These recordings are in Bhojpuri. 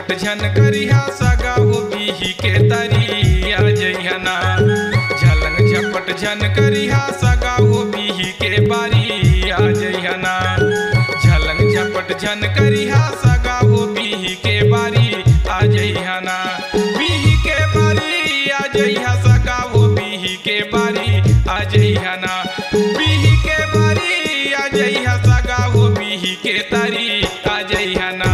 झपट झन करिहा सगा हो बिही के तरी आ जइहना। झलंग झपट झन करिहा सगा हो बिही के बारी आ जइहना। झलंग झपट झन करिहा सगा हो बिही के बारी आ जइहना। बिही के बारी आ जइहा सगा हो बिही के बारी आ जइहना। बिही के बारी आ जइहा सगा हो बिही के तरी आ जइहना।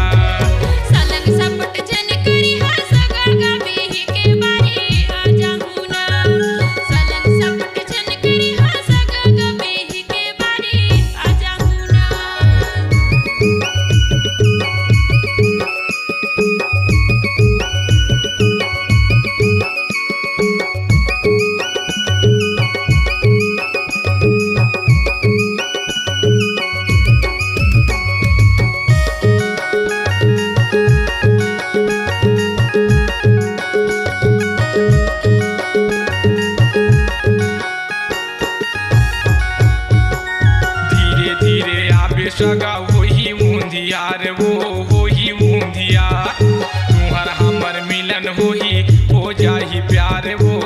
सगा वही मुंदिया रे वो ही मुंदिया। तुम्हार हमर मिलन होही हो जाही प्यार वो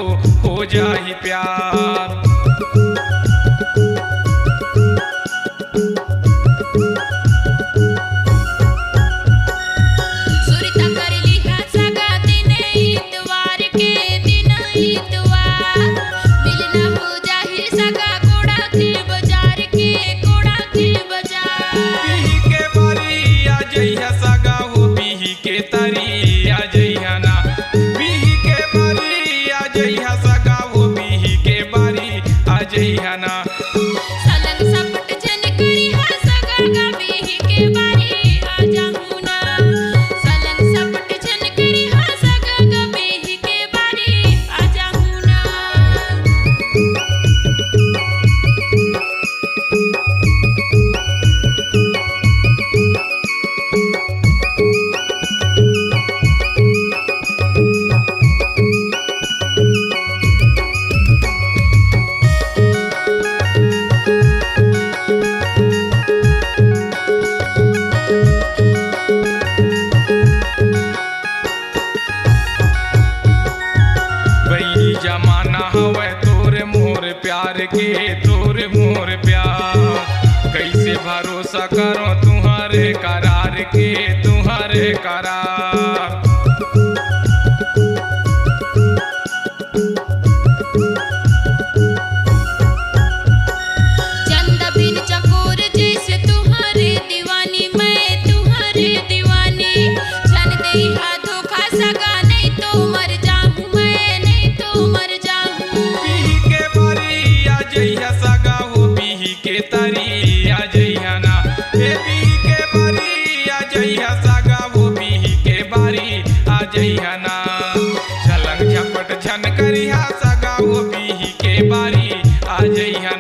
हो जाही प्यार। जमाना हवे तोरे मोर प्यार के तोरे मोर प्यार। कैसे भरोसा करो तुम्हारे करार के तुम्हारे करार। चंदा बिन चकोर जैसे तुम्हारे दीवानी मैं तुम्हारे दीवानी। छन दे धोखा सगा नहीं तो मर जाऊं मैं नहीं तो मर जाऊं। बिही के बारी आ जइहा सगा हो बिही के तरी आ जइहना। बिही के बारी आ जइहा सगा हो बिही के बारी आ जइहना। झलंग झपट झन करिहा सगा हो बिही के बारी आ जइहना।